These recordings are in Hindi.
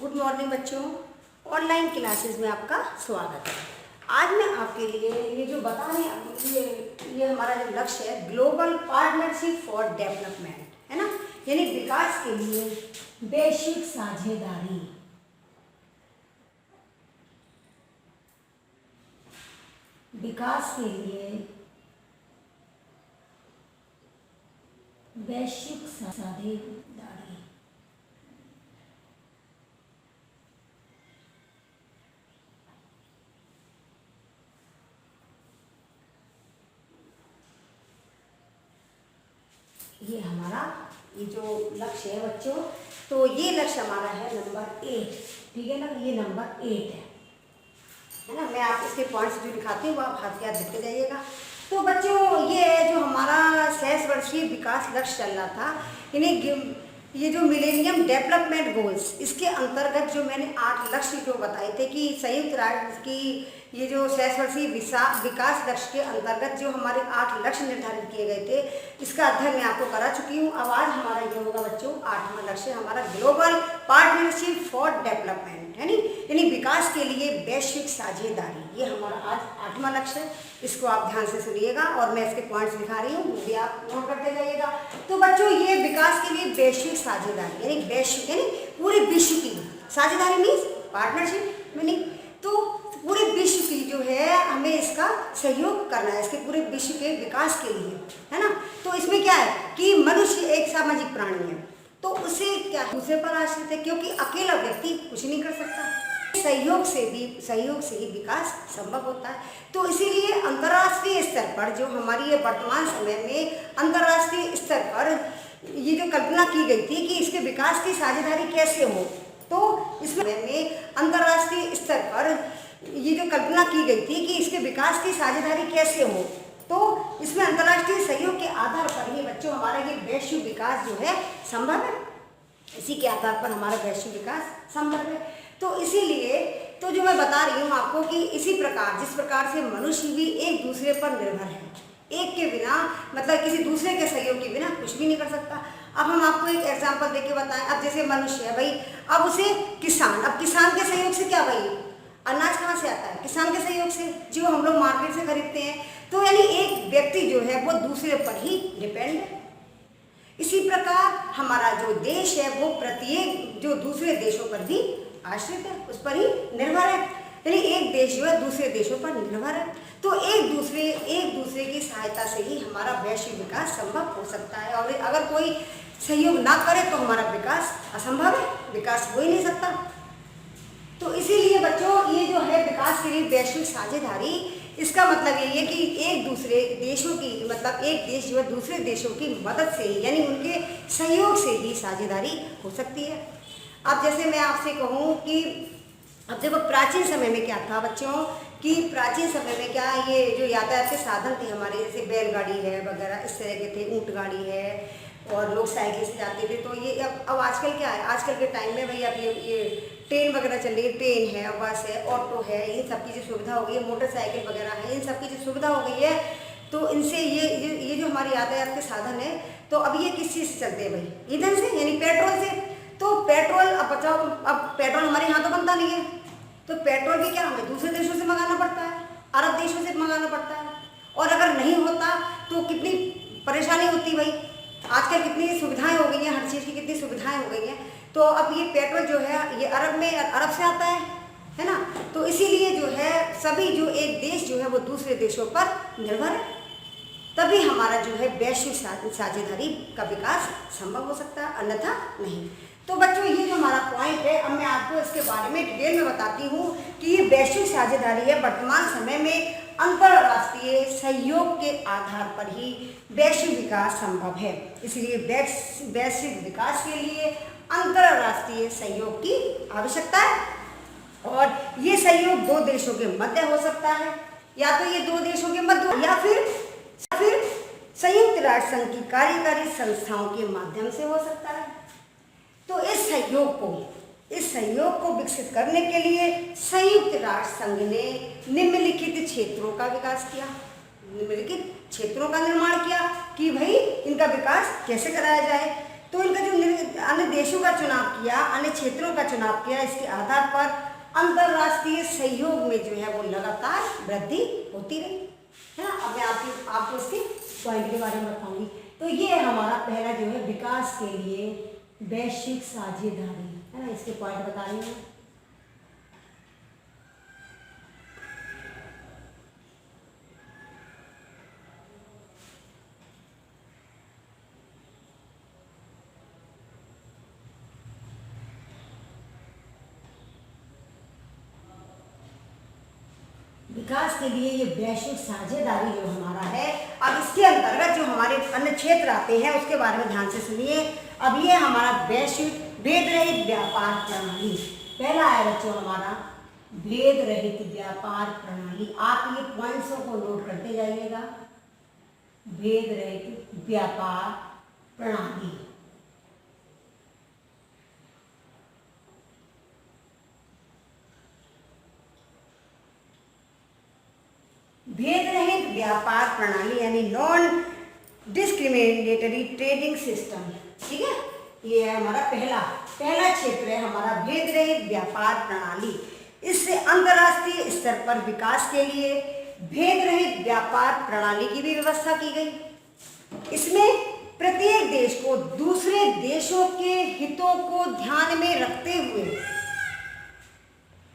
गुड मॉर्निंग बच्चों, ऑनलाइन क्लासेस में आपका स्वागत है। आज मैं आपके लिए ये जो बता रहे ये हमारा जो लक्ष्य है ग्लोबल पार्टनरशिप फॉर डेवलपमेंट है ना, यानी विकास के लिए वैश्विक साझेदारी। विकास के लिए वैश्विक साझेदारी। ये हमारा ये जो लक्ष्य है बच्चों, तो ये लक्ष्य हमारा है नंबर 8, ठीक है ना। ये नंबर 8 है ना। मैं आप इसके पॉइंट्स जो दिखाती हूँ आप हाथ के हाथ लिखते जाइएगा। तो बच्चों ये जो हमारा 6 वर्षीय विकास लक्ष्य चल रहा था, यानी ये जो मिलेनियम डेवलपमेंट गोल्स, इसके अंतर्गत जो मैंने 8 लक्ष्य जो बताए थे कि संयुक्त राष्ट्र की ये जो 6 वर्षीय विकास लक्ष्य के अंतर्गत जो हमारे 8 लक्ष्य निर्धारित किए गए थे, इसका अध्ययन मैं आपको करा चुकी हूँ। अब आज हमारा ये होगा बच्चों 8वां लक्ष्य हमारा ग्लोबल पार्टनरशिप फॉर डेवलपमेंट, यानी विकास के लिए वैश्विक साझेदारी। ये हमारा आज 8वां लक्ष्य है। इसको आप ध्यान से सुनिएगा और मैं इसके पॉइंट्स दिखा रही हूँ, वो भी आप नोट करते जाइएगा। तो बच्चों ये विकास के लिए वैश्विक साझेदारी यानी वैश्विक यानी पूरे विश्व की साझेदारी मीन्स पार्टनरशिप, मीनिंग तो पूरे विश्व की जो है हमें इसका सहयोग करना है, इसके पूरे विश्व के विकास के लिए, है ना। तो इसमें क्या है कि मनुष्य एक सामाजिक प्राणी है, तो उसे क्या दूसरे पर आश्रित है, क्योंकि अकेला व्यक्ति कुछ नहीं कर सकता। सहयोग से ही विकास संभव होता है। तो इसीलिए अंतर्राष्ट्रीय स्तर पर जो हमारी ये वर्तमान समय में अंतर्राष्ट्रीय स्तर पर ये जो कल्पना की गई थी कि इसके विकास की साझेदारी कैसे हो, तो इसमें अंतर्राष्ट्रीय स्तर पर ये जो कल्पना की गई थी कि इसके विकास की साझेदारी कैसे हो, तो इसमें अंतर्राष्ट्रीय सहयोग के आधार पर ही बच्चों हमारा ये वैश्विक विकास जो है संभव है। इसी के आधार पर हमारा वैश्विक विकास संभव है। तो इसीलिए तो जो मैं बता रही हूँ आपको कि इसी प्रकार जिस प्रकार से मनुष्य भी एक दूसरे पर निर्भर है, एक के बिना मतलब किसी दूसरे के सहयोग के बिना कुछ भी नहीं कर सकता। अब हम आपको एक एग्जांपल देके बताएं। अब जैसे मनुष्य है भाई, अब उसे किसान, अब किसान के सहयोग से क्या भाई अनाज कहाँ से आता है? किसान के सहयोग से, जो हम लोग मार्केट से खरीदते हैं। तो यानी एक व्यक्ति जो है वो दूसरे पर ही डिपेंड है। इसी प्रकार हमारा जो देश है वो प्रत्येक जो दूसरे देशों पर भी आश्रित है, उस पर ही निर्भर है। यानी एक देश जो है दूसरे देशों पर निर्भर है। तो एक दूसरे की सहायता से ही हमारा वैश्विक विकास संभव हो सकता है, और अगर कोई सहयोग ना करे तो हमारा विकास असंभव है, विकास हो ही नहीं सकता। तो इसीलिए बच्चों ये जो है विकास के लिए वैश्विक साझेदारी, इसका मतलब यही है कि एक दूसरे देशों की मतलब एक देश जो है दूसरे देशों की मदद से ही यानी उनके सहयोग से ही साझेदारी हो सकती है। अब जैसे मैं आपसे कहूँ कि अब देखो प्राचीन समय में क्या था बच्चों, कि प्राचीन समय में क्या ये जो यातायात के साधन थे हमारे, जैसे बैलगाड़ी है वगैरह इस तरह के थे, ऊँट गाड़ी है, और लोग साइकिल से जाते थे। तो ये अब आजकल क्या है, आजकल के टाइम में भाई अब ये ट्रेन वगैरह चल रही है, ट्रेन है, बस है, ऑटो है, इन सब की जो सुविधा हो गई है, मोटरसाइकिल वगैरह है, इन सब की जो सुविधा हो गई है। तो इनसे ये जो हमारे यातायात के साधन है, तो अब ये किस चीज़ से चलते हैं भाई? ईंधन से, यानी पेट्रोल से। तो पेट्रोल अब बचाओ, अब पेट्रोल हमारे यहाँ तो बनता नहीं है, तो पेट्रोल भी क्या हमें दूसरे देशों से मंगाना पड़ता है, अरब देशों से मंगाना पड़ता है। और अगर नहीं होता तो कितनी परेशानी होती भाई। आजकल कितनी सुविधाएं हो गई हैं, हर चीज़ की कितनी सुविधाएं हो गई हैं। तो अब ये पेट्रोल जो है ये अरब से आता है ना। तो इसीलिए जो है सभी जो एक देश जो है वो दूसरे देशों पर निर्भर है, तभी हमारा जो है वैश्विक साझेदारी का विकास संभव हो सकता है, अन्यथा नहीं। तो बच्चों ये जो हमारा पॉइंट है, अब मैं आपको इसके बारे में डिटेल में बताती हूँ कि ये वैश्विक साझेदारी है वर्तमान समय में अंतर्राष्ट्रीय सहयोग के आधार पर ही वैश्विक विकास संभव है। इसलिए वैश्विक विकास के लिए अंतर्राष्ट्रीय सहयोग की आवश्यकता है, और ये सहयोग 2 देशों के मध्य हो सकता है, या तो ये 2 देशों के मध्य या फिर संयुक्त राष्ट्र संघ की कार्यकारी संस्थाओं के माध्यम से हो सकता है। तो इस सहयोग को विकसित करने के लिए संयुक्त राष्ट्र संघ ने निम्नलिखित क्षेत्रों का विकास किया, निम्नलिखित क्षेत्रों का निर्माण किया कि भाई इनका विकास कैसे कराया जाए। तो इनका जो अन्य देशों का चुनाव किया, अन्य क्षेत्रों का चुनाव किया, इसके आधार पर अंतर्राष्ट्रीय सहयोग में जो है वो लगातार वृद्धि होती रही है ना। अब मैं आपको इसके पॉइंट के बारे में बताऊंगी। तो ये हमारा पहला जो है विकास के लिए वैश्विक साझेदारी है ना, इसके पॉइंट बता रही हूँ। विकास के लिए ये वैश्विक साझेदारी जो हमारा है, अब इसके अंतर्गत जो हमारे अन्य क्षेत्र आते हैं उसके बारे में ध्यान से सुनिए। अब ये हमारा वैश्विक भेद रहित व्यापार प्रणाली पहला है बच्चों हमारा, भेद रहित व्यापार प्रणाली। आप ये पॉइंट्सों को नोट करते जाइएगा। भेद रहित व्यापार प्रणाली, भेद रहित व्यापार प्रणाली यानी नॉन डिस्क्रिमिनेटरी ट्रेडिंग सिस्टम, ठीक है। ये है हमारा पहला क्षेत्र है हमारा भेद रहित व्यापार प्रणाली। इससे अंतर्राष्ट्रीय स्तर पर विकास के लिए भेद रहित व्यापार प्रणाली की भी व्यवस्था की गई। इसमें प्रत्येक देश को दूसरे देशों के हितों को ध्यान में रखते हुए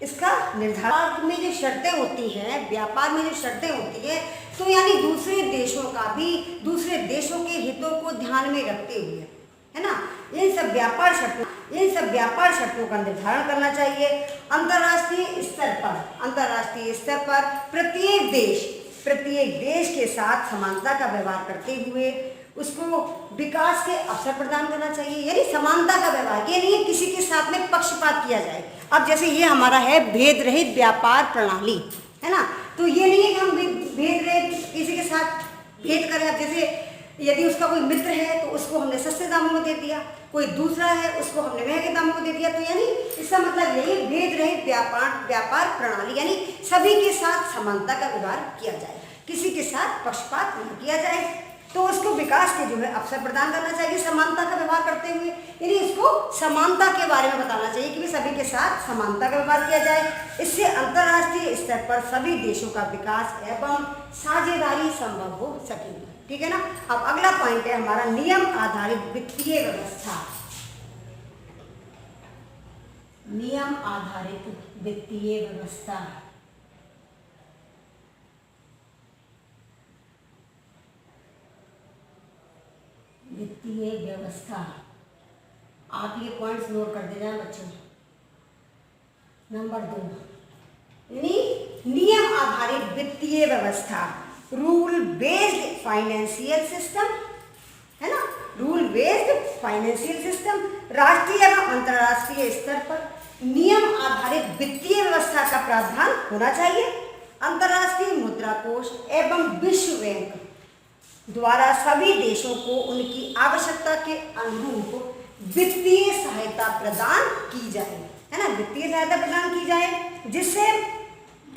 इसका निर्धारण में जो शर्तें होती हैं, व्यापार में जो शर्तें होती है, तो यानी दूसरे देशों का भी दूसरे देशों के हितों को ध्यान में रखते हुए है ना, इन सब व्यापार शर्तों का निर्धारण करना चाहिए। अंतर्राष्ट्रीय स्तर पर प्रत्येक देश के साथ समानता का व्यवहार करते हुए उसको विकास के अवसर प्रदान करना चाहिए। यानी समानता का व्यवहार, ये नहीं है किसी के साथ में पक्षपात किया जाए। अब जैसे ये हमारा है भेद रहित व्यापार प्रणाली है ना, तो ये नहीं है कि हम भेद रहित किसी के साथ भेद करें। अब जैसे यदि उसका कोई मित्र है तो उसको हमने सस्ते दामों में दे दिया, कोई दूसरा है उसको हमने महंगे दामों में दे दिया, तो यानी इसका मतलब यही भेद रहित व्यापार प्रणाली यानी सभी के साथ समानता का व्यवहार किया जाए, किसी के साथ पक्षपात नहीं किया जाए। तो उसको विकास के जो है अवसर प्रदान करना चाहिए समानता का व्यवहार करते हुए, यानी इसको समानता के बारे में बताना चाहिए कि सभी के साथ समानता का व्यवहार किया जाए। इससे अंतर्राष्ट्रीय स्तर पर सभी देशों का विकास एवं साझेदारी संभव हो सकेगी, ठीक है ना। अब अगला पॉइंट है हमारा नियम आधारित वित्तीय व्यवस्था। नियम आधारित वित्तीय व्यवस्था, वित्तीय व्यवस्था, आप ये पॉइंट्स नोट कर देना बच्चों। नंबर 2 नियम आधारित वित्तीय व्यवस्था, रूल बेस्ड फाइनेंशियल सिस्टम है ना, रूल बेस्ड फाइनेंशियल सिस्टम। राष्ट्रीय एवं अंतर्राष्ट्रीय स्तर पर नियम आधारित वित्तीय व्यवस्था का प्रावधान होना चाहिए। अंतर्राष्ट्रीय मुद्रा कोष एवं विश्व बैंक द्वारा सभी देशों को उनकी आवश्यकता के अनुरूप वित्तीय सहायता प्रदान की जाए, है ना, वित्तीय सहायता प्रदान की जाए, जिससे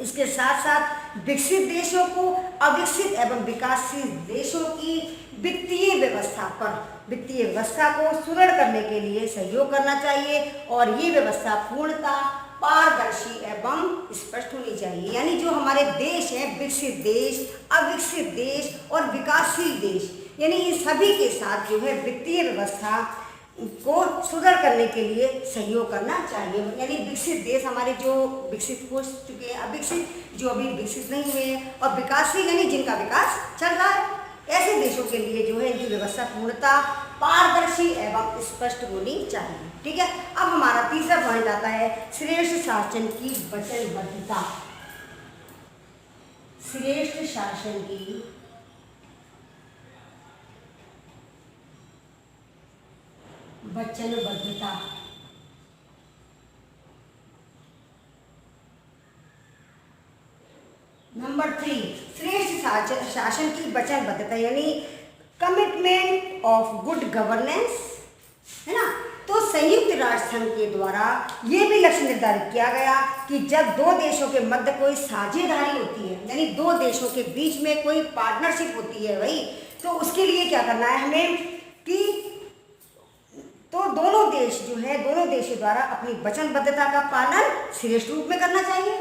इसके साथ साथ विकसित देशों को अविकसित एवं विकासशील देशों की वित्तीय व्यवस्था को सुदृढ़ करने के लिए सहयोग करना चाहिए और ये व्यवस्था पूर्णतः पारदर्शी एवं स्पष्ट होनी चाहिए। यानी जो हमारे देश हैं, विकसित देश, अविकसित देश और विकासशील देश, यानी इन सभी के साथ जो है वित्तीय व्यवस्था को सुदृढ़ करने के लिए सहयोग करना चाहिए। यानी विकसित देश हमारे जो विकसित हो चुके हैं, अविकसित जो अभी विकसित नहीं हुए हैं, और विकासशील यानी जिनका विकास चल रहा है, ऐसे देशों के लिए जो है इनकी व्यवस्था पूर्णतः पारदर्शी एवं स्पष्ट होनी चाहिए, ठीक है। अब हमारा तीसरा पॉइंट आता है श्रेष्ठ शासन की वचनबद्धता। श्रेष्ठ शासन की वचनबद्धता, नंबर 3 श्रेष्ठ शासन की वचनबद्धता यानी कमिटमेंट ऑफ गुड गवर्नेंस, है ना। तो संयुक्त राष्ट्र संघ के द्वारा ये भी लक्ष्य निर्धारित किया गया कि जब दो देशों के मध्य कोई साझेदारी होती है, यानी दो देशों के बीच में कोई पार्टनरशिप होती है भाई, तो उसके लिए क्या करना है हमें कि तो दोनों देश जो है, दोनों देशों द्वारा अपनी वचनबद्धता का पालन श्रेष्ठ रूप में करना चाहिए,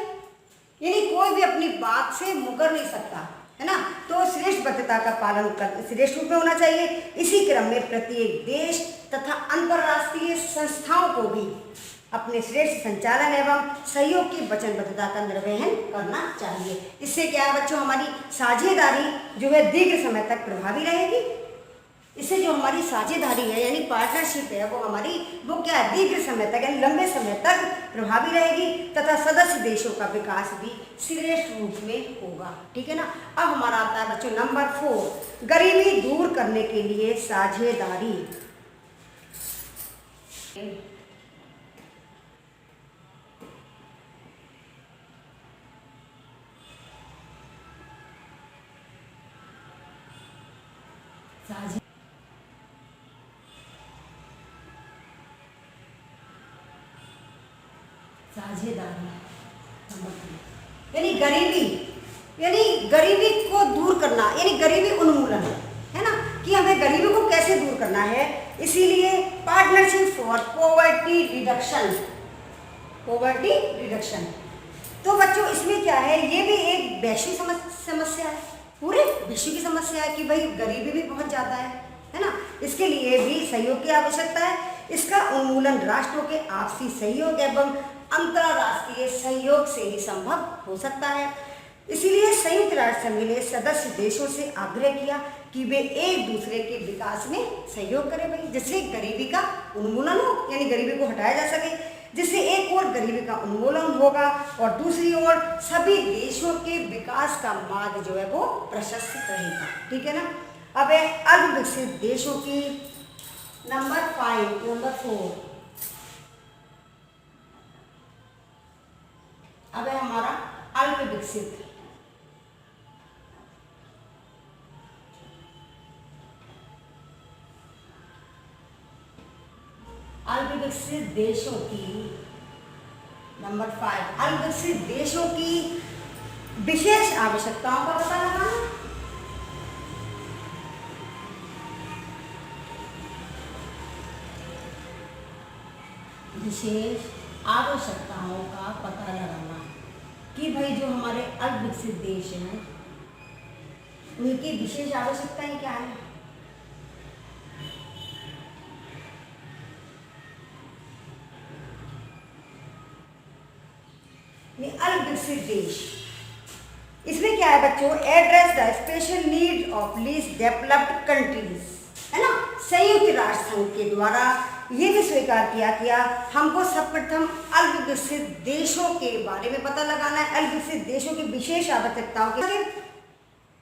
यानी कोई भी अपनी बात से मुकर नहीं सकता, है ना। तो श्रेष्ठबद्धता का पालन कर श्रेष्ठ रूप में होना चाहिए। इसी क्रम में प्रत्येक देश तथा अंतर्राष्ट्रीय संस्थाओं को भी अपने श्रेष्ठ संचालन एवं सहयोग की वचनबद्धता का निर्वहन करना चाहिए। इससे क्या है बच्चों, हमारी साझेदारी जो है दीर्घ समय तक प्रभावी रहेगी। इससे जो हमारी साझेदारी है यानी पार्टनरशिप है वो क्या है, दीर्घ समय तक यानी लंबे समय तक प्रभावी रहेगी तथा सदस्य देशों का विकास भी श्रेष्ठ रूप में होगा। ठीक है ना। अब हमारा आता है बच्चों नंबर 4, गरीबी दूर करने के लिए साझेदारी। साझेदारी यानी गरीबी को दूर करना, यानी गरीबी उन्मूलन, है ना, कि हमें गरीबी को कैसे दूर करना है। इसीलिए पार्टनरशिप फॉर पॉवर्टी रिडक्शन। तो बच्चों इसमें क्या है, ये भी एक वैश्विक समस्या है, पूरे विश्व की समस्या है कि भाई गरीबी भी बहुत ज़्यादा है ना। इसके लिए भी सहयोग की आवश्यकता है। इसका उन्मूलन राष्ट्रों के आपसी सहयोग एवं अंतर्राष्ट्रीय सहयोग से ही संभव हो सकता है। इसीलिए संयुक्त राष्ट्र संघ ने सदस्य देशों से आग्रह किया कि वे एक दूसरे के विकास में सहयोग करें भाई, जिससे गरीबी का उन्मूलन हो, यानी गरीबी को हटाया जा सके, जिससे एक और गरीबी का उन्मूलन होगा और दूसरी ओर सभी देशों के विकास का मार्ग जो है वो प्रशस्त रहेगा। ठीक है ना। अब है अल्प विकसित देशों की नंबर 4। अब है हमारा अल्प विकसित देशों की नंबर 5, अल्प विकसित देशों की विशेष आवश्यकताओं का पता लगाना। विशेष आवश्यकताओं का पता लगाना कि भाई जो हमारे अल्प विकसित देश हैं उनकी विशेष आवश्यकताएं क्या है। अल्प विकसित देश, इसमें क्या है बच्चों, address the special need of least developed countries, है ना। संयुक्त राष्ट्र संघ के द्वारा ये भी स्वीकार किया हमको सर्वप्रथम अल्प विकसित देशों के बारे में पता लगाना है, अल्प विकसित देशों की विशेष आवश्यकताओं के,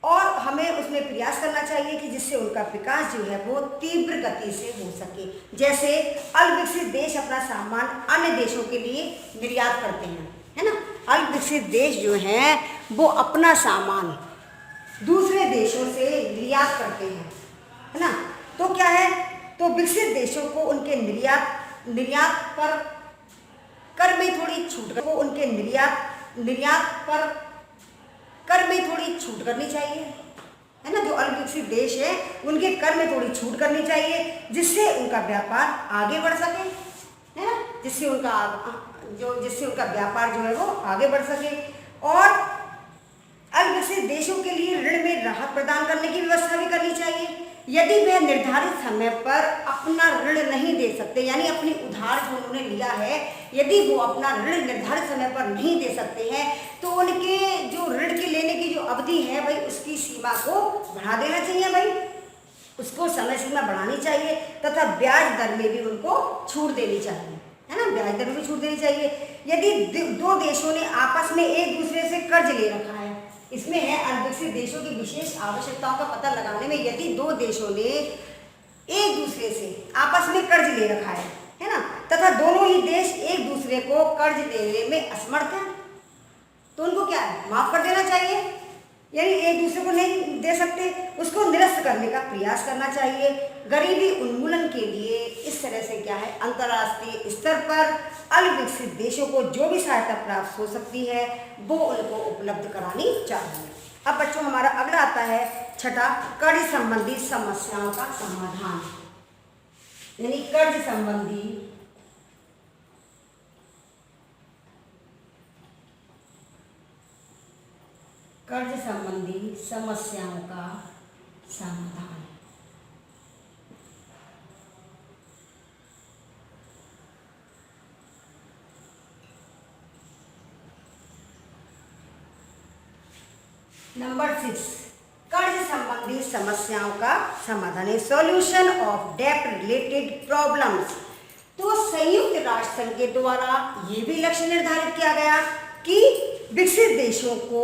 और हमें उसमें प्रयास करना चाहिए कि जिससे उनका विकास जो है वो तीव्र गति से हो सके। जैसे अल्प विकसित देश अपना सामान अन्य देशों के लिए निर्यात करते हैं, है ना। अल्प विकसित देश जो हैं वो अपना सामान दूसरे देशों से निर्यात करते हैं, है ना। तो क्या है, तो विकसित देशों को उनके निर्यात पर कर में थोड़ी छूट करनी चाहिए, है ना। जो अल्प विकसित देश है उनके कर में थोड़ी छूट करनी चाहिए, जिससे उनका व्यापार आगे बढ़ सके, है ना, जिससे उनका व्यापार जो है वो आगे बढ़ सके। और अल्प विकसित देशों के लिए ऋण में राहत प्रदान करने की व्यवस्था भी करनी चाहिए। यदि वे निर्धारित समय पर अपना ऋण नहीं दे सकते, यानी अपनी उधार जो उन्होंने लिया है, यदि वो अपना ऋण निर्धारित समय पर नहीं दे सकते हैं तो उनके जो ऋण के लेने की जो अवधि है भाई उसकी सीमा को बढ़ा देना चाहिए भाई, उसको समय सीमा बढ़ानी चाहिए तथा ब्याज दर में भी उनको छूट देनी चाहिए, है ना। ब्याज दर में भी छूट देनी चाहिए। यदि दो देशों ने आपस में एक दूसरे से कर्ज ले रखा है, इसमें है अल्प विकसित देशों की विशेष आवश्यकताओं का पता लगाने में, यदि दो देशों ने एक दूसरे से आपस में कर्ज ले रखा है ना, तथा दोनों ही देश एक दूसरे को कर्ज देने में असमर्थ हैं, तो उनको क्या है, माफ कर देना चाहिए। यानी एक दूसरे को नहीं दे सकते, उसको निरस्त करने का प्रयास करना चाहिए। गरीबी उन्मूलन के लिए इस तरह से क्या है, अंतर्राष्ट्रीय स्तर पर अल्प विकसित देशों को जो भी सहायता प्राप्त हो सकती है वो उनको उपलब्ध करानी चाहिए। अब बच्चों हमारा अगला आता है छठा, कर्ज संबंधी समस्याओं का समाधान। यानी कर्ज संबंधी समस्याओं का समाधान। नंबर 6, कर्ज संबंधी समस्याओं का समाधान है सॉल्यूशन ऑफ डेब्ट रिलेटेड प्रॉब्लम्स। तो संयुक्त राष्ट्र संघ के द्वारा ये भी लक्ष्य निर्धारित किया गया कि विकसित देशों को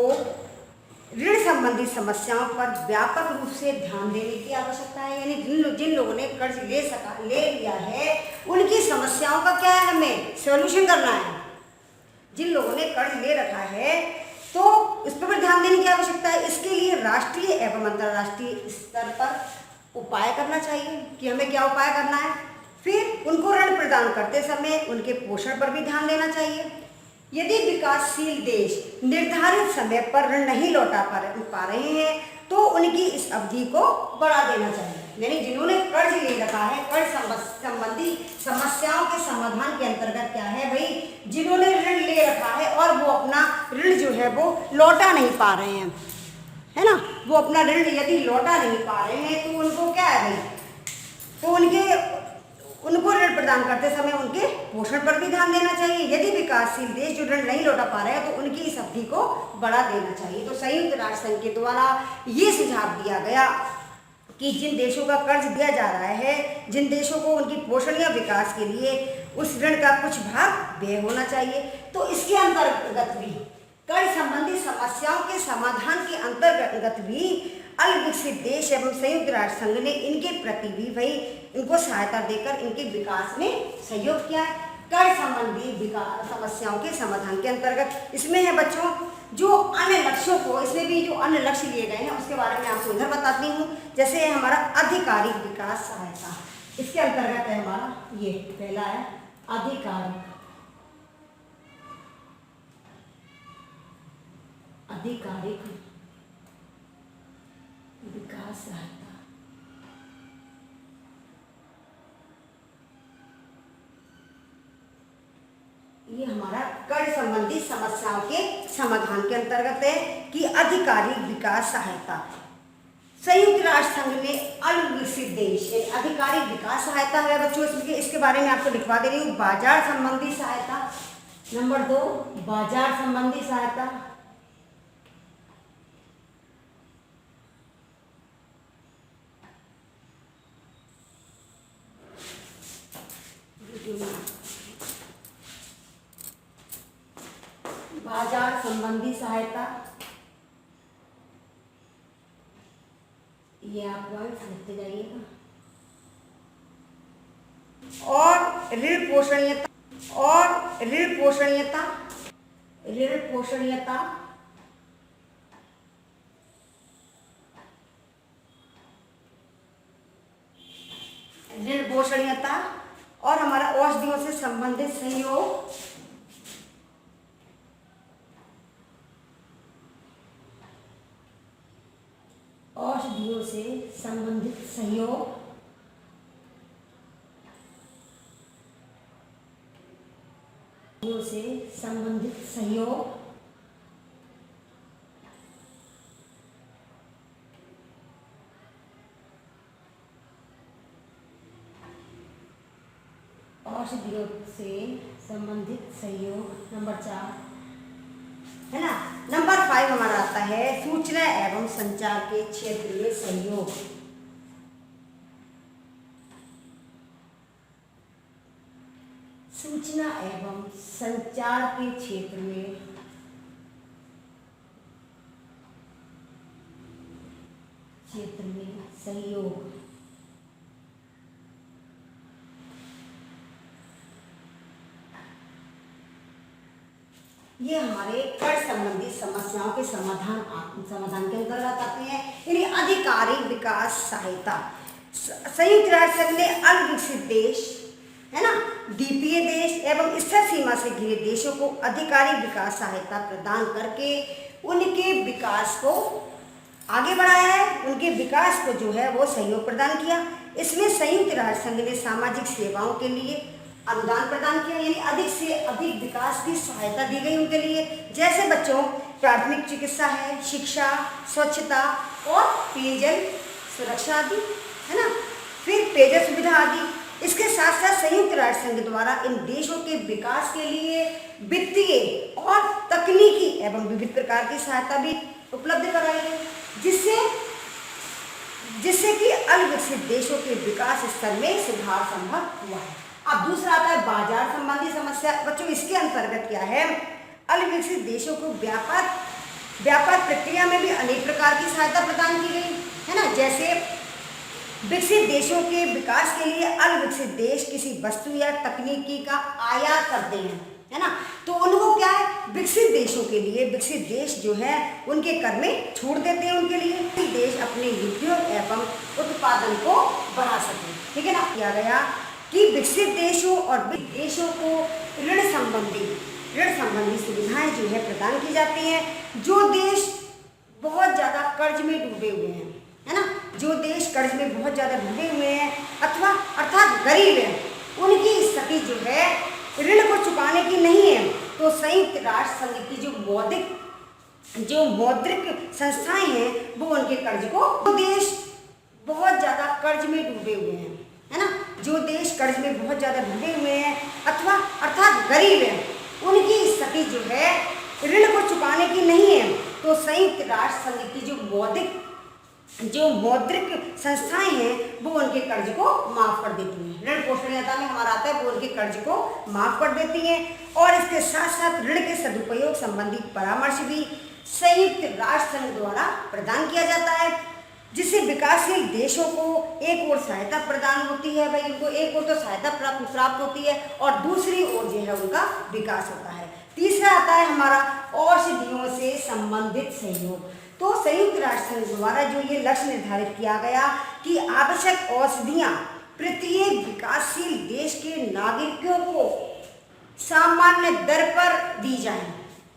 ऋण संबंधी समस्याओं पर व्यापक रूप से ध्यान देने की आवश्यकता है। यानी जिन लोगों ने कर्ज ले लिया है उनकी समस्याओं का क्या है, हमें सॉल्यूशन करना है। जिन लोगों ने कर्ज ले रखा है तो इस पर ध्यान देने की आवश्यकता है। इसके लिए राष्ट्रीय एवं अंतर्राष्ट्रीय स्तर पर उपाय करना चाहिए कि हमें क्या उपाय करना है। फिर उनको ऋण प्रदान करते समय उनके पोषण पर भी ध्यान देना चाहिए। यदि विकासशील देश निर्धारित समय पर ऋण नहीं लौटा पा रहे हैं तो उनकी इस अवधि को बढ़ा देना चाहिए। यानी जिन्होंने कर्ज ले रखा है, कर्ज संबंधी समस्याओं के समाधान के अंतर्गत क्या है भाई, जिन्होंने ऋण ले रखा है और वो अपना ऋण जो है वो लौटा नहीं पा रहे हैं, है ना, वो अपना ऋण यदि लौटा नहीं पा रहे हैं तो उनको क्या है भाई, तो उनको ऋण प्रदान करते समय उनके पोषण पर भी ध्यान देना चाहिए। यदि विकासशील देश जो ऋण नहीं लौटा पा रहे हैं तो उनकी इस अवधि को बढ़ा देना चाहिए। तो संयुक्त राष्ट्र संघ के द्वारा ये सुझाव दिया गया कि जिन देशों का कर्ज दिया जा रहा है, जिन देशों को उनकी पोषण या विकास के लिए उस ऋण का कुछ भाग व्यय होना चाहिए। तो इसके अंतर्गत भी कर्ज संबंधी समस्याओं के समाधान के अंतर्गत भी अल्पविकसित देश एवं संयुक्त राष्ट्र संघ ने इनके प्रति भी भाई इनको सहायता देकर इनके विकास में सहयोग किया है। कर्ज संबंधी विकास समस्याओं के समाधान के अंतर्गत इसमें है बच्चों जो अन्य लक्ष्यों को, इसमें भी जो अन्य लक्ष्य लिए गए हैं उसके बारे में आपको इधर बताती हूँ। जैसे है हमारा आधिकारिक विकास सहायता, इसके अंतर्गत है हमारा ये पहला है आधिकारिक विकास सहायता। ये हमारा कर्ज संबंधी समस्याओं के समाधान के अंतर्गत है कि आधिकारिक विकास सहायता। संयुक्त राष्ट्र संघ ने अल्पविकसित देश आधिकारिक विकास सहायता है बच्चों, इसके बारे में आपको लिखवा दे रही हूँ। बाजार संबंधी सहायता, नंबर 2 बाजार संबंधी सहायता। बाजार संबंधी सहायता, ये आप पॉइंट्स लिखते जाइएगा। और ऋण पोषणीयता, और हमारा औषधियों से संबंधित सहयोग, औषधियों से संबंधित सहयोग, नंबर 4 है ना। नंबर 5 हमारा आता है सूचना एवं संचार के क्षेत्र में सहयोग। सूचना एवं संचार के क्षेत्र में सहयोग। ये हमारे कर्ज संबंधी समस्याओं के समाधान के अंतर्गत आते हैं। यानी आधिकारिक विकास सहायता, संयुक्त राष्ट्र संघ ने अल्पविकसित देश है ना, द्वीपीय देश एवं स्थिर सीमा से घिरे देशों को आधिकारिक विकास सहायता प्रदान करके उनके विकास को आगे बढ़ाया है, उनके विकास को जो है वो सहयोग प्रदान किया। इसमें संयुक्त राष्ट्र संघ ने सामाजिक सेवाओं के लिए अनुदान प्रदान किया, यानी अधिक से अधिक विकास की सहायता दी गई उनके लिए, जैसे बच्चों प्राथमिक चिकित्सा है, शिक्षा, स्वच्छता और पेयजल सुरक्षा आदि, है ना, फिर पेयजल सुविधा आदि। इसके साथ साथ संयुक्त राष्ट्र संघ द्वारा इन देशों के विकास के लिए वित्तीय और तकनीकी एवं विविध प्रकार की सहायता भी उपलब्ध कराई गई, जिससे कि अल्पविकसित देशों के विकास स्तर में सुधार संभव हुआ है। अब दूसरा आता है बाजार संबंधी समस्या। बच्चों इसके अंतर्गत क्या है, अल्पविकसित देशों को व्यापार प्रक्रिया में भी अनेक प्रकार की सहायता प्रदान की गई, है ना, जैसे विकसित देशों के विकास के लिए अल्पविकसित देश किसी वस्तु या तकनीकी का आयात करते हैं, है ना, तो उनको क्या है, विकसित देशों के लिए विकसित देश जो है उनके कर में छूट देते हैं उनके लिए, देश अपने उद्योग एवं उत्पादन को बढ़ा सके, ठीक है ना। किया गया कि विकसित देशों और देशों को ऋण संबंधी सुविधाएं जो है प्रदान की जाती हैं। जो देश बहुत ज़्यादा कर्ज में डूबे हुए हैं, है ना, जो देश कर्ज में बहुत ज़्यादा डूबे हुए हैं अर्थात गरीब हैं, उनकी स्थिति जो है ऋण को चुकाने की नहीं है, तो संयुक्त राष्ट्र संघ की जो मौद्रिक संस्थाएं हैं वो उनके कर्ज को, जो देश बहुत ज़्यादा कर्ज में डूबे हुए हैं, है ना, जो देश कर्ज में बहुत ज़्यादा डूबे हुए हैं अर्थात गरीब हैं, उनकी स्थिति जो है ऋण को चुकाने की नहीं है, तो संयुक्त राष्ट्र संघ की जो मौद्रिक संस्थाएं हैं वो उनके कर्ज को माफ कर देती हैं। ऋण पोषणीयता में हमारा आता है वो उनके कर्ज को माफ कर देती हैं, और इसके साथ साथ ऋण के सदुपयोग संबंधी परामर्श भी संयुक्त राष्ट्र संघ द्वारा प्रदान किया जाता है, जिससे विकासशील देशों को एक ओर सहायता प्रदान होती है, भाई उनको एक ओर तो सहायता प्राप्त होती है और दूसरी ओर जो है उनका विकास होता है। तीसरा आता है हमारा औषधियों से संबंधित सहयोग। तो संयुक्त राष्ट्र संघ द्वारा जो ये लक्ष्य निर्धारित किया गया कि आवश्यक औषधियाँ प्रत्येक विकासशील देश के नागरिकों को सामान्य दर पर दी जाएं,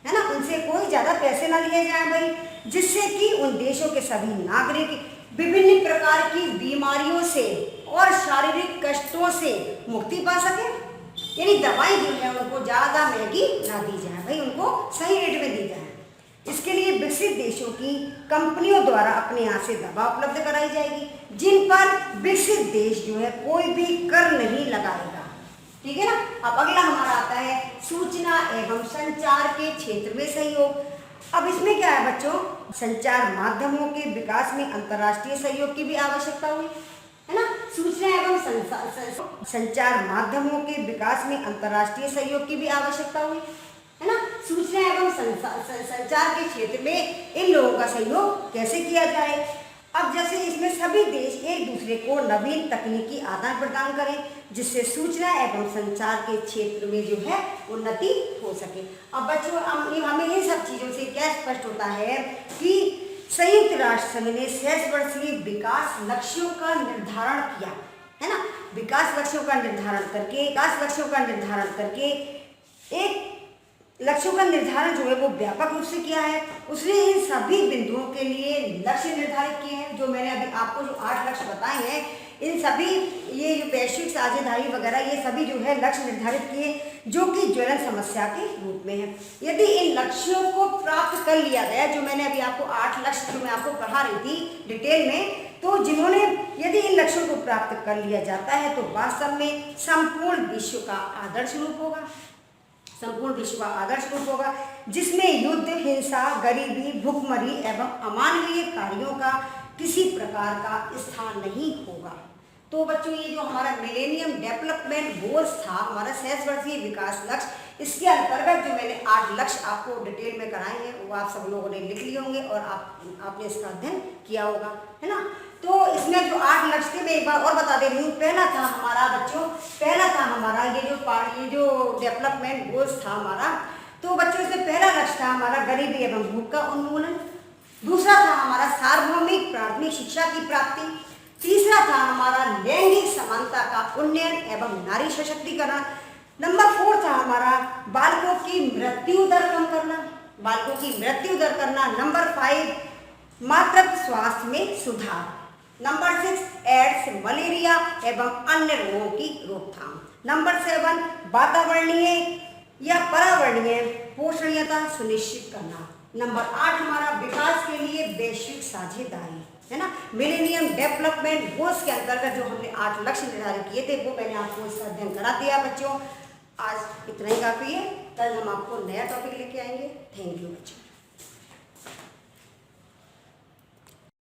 है ना, उनसे कोई ज़्यादा पैसे ना लिए जाएं भाई, जिससे कि उन देशों के सभी नागरिक विभिन्न प्रकार की बीमारियों से और शारीरिक कष्टों से मुक्ति पा सके, यानी दवाई जो है उनको ज़्यादा महंगी ना दी जाए भाई, उनको सही रेट में दी जाए। इसके लिए विकसित देशों की कंपनियों द्वारा अपने यहाँ से दवा उपलब्ध कराई जाएगी, जिन पर विकसित देश जो है कोई भी कर नहीं लगाएगा, ठीक है ना। अब अगला हमारा आता है सूचना एवं संचार के क्षेत्र में सहयोग। अब इसमें क्या है बच्चों, संचार माध्यमों के विकास में अंतर्राष्ट्रीय सहयोग की भी आवश्यकता हुई, है ना। सूचना एवं संचार माध्यमों के विकास में अंतर्राष्ट्रीय सहयोग की भी आवश्यकता हुई, है ना। सूचना एवं संचार के क्षेत्र में इन लोगों का सहयोग कैसे किया जाए। अब जैसे इसमें सभी देश एक दूसरे को नवीन तकनीकी आदान प्रदान करें, जिससे सूचना एवं संचार के क्षेत्र में जो है उन्नति हो सके। अब बच्चों हमें इन सब चीज़ों से क्या स्पष्ट होता है कि संयुक्त राष्ट्र संघ ने 6 वर्षीय विकास लक्ष्यों का निर्धारण किया, है ना। विकास लक्ष्यों का निर्धारण करके एक लक्ष्यों का निर्धारण जो है वो व्यापक रूप से किया है। उसने इन सभी बिंदुओं के लिए लक्ष्य निर्धारित किए हैं, जो मैंने अभी आपको जो 8 लक्ष्य बताए हैं, इन सभी ये जो वैश्विक साझेदारी वगैरह ये सभी जो है लक्ष्य निर्धारित किए, जो कि ज्वलन समस्या के रूप में है। यदि इन लक्ष्यों को प्राप्त कर लिया गया, जो मैंने अभी आपको 8 लक्ष्य जो मैं आपको पढ़ा रही थी डिटेल में, तो जिन्होंने यदि इन लक्ष्यों को प्राप्त कर लिया जाता है तो वास्तव में संपूर्ण विश्व का आदर्श रूप होगा, जिसमें युद्ध, हिंसा, गरीबी, भुखमरी एवं अमानवीय कार्यों का किसी प्रकार का स्थान नहीं होगा। तो बच्चों ये जो हमारा मिलेनियम डेवलपमेंट गोल्स था, हमारा 6 वर्षीय विकास लक्ष्य, इसके अंतर्गत जो मैंने 8 लक्ष्य आपको डिटेल में कराए हैं वो आप सब लोगों ने लिख लिए होंगे और आपने इसका अध्ययन किया होगा, है ना। तो इसमें जो 8 लक्ष्य थे मैं एक बार और बता दे रही हूँ। पहला था हमारा ये जो डेवलपमेंट गोल्स था हमारा, तो बच्चों इसमें पहला लक्ष्य था हमारा गरीबी एवं भूख का उन्मूलन। दूसरा था हमारा सार्वभौमिक प्राथमिक शिक्षा की प्राप्ति। तीसरा था हमारा लैंगिक समानता का उन्नयन एवं नारी सशक्तिकरण। नंबर 4 था हमारा बालकों की मृत्यु दर कम करना। नंबर 5 मातृत्व स्वास्थ्य में सुधार। नंबर 6 एड्स जैसे मलेरिया एवं अन्य रोगों की रोकथाम। नंबर 7 वातावरणीय या पर्यावरणीय पोषणीयता सुनिश्चित करना। नंबर 8 हमारा विकास के लिए वैश्विक साझेदारी, है ना। मिलेनियम डेवलपमेंट गोल्स के अंतर्गत जो हमने 8 लक्ष्य निर्धारित किए थे वो मैंने आपको इसका अध्ययन करा दिया बच्चों। आज इतना ही काफ़ी है, कल हम आपको नया टॉपिक लेके आएंगे। थैंक यू बच्चों।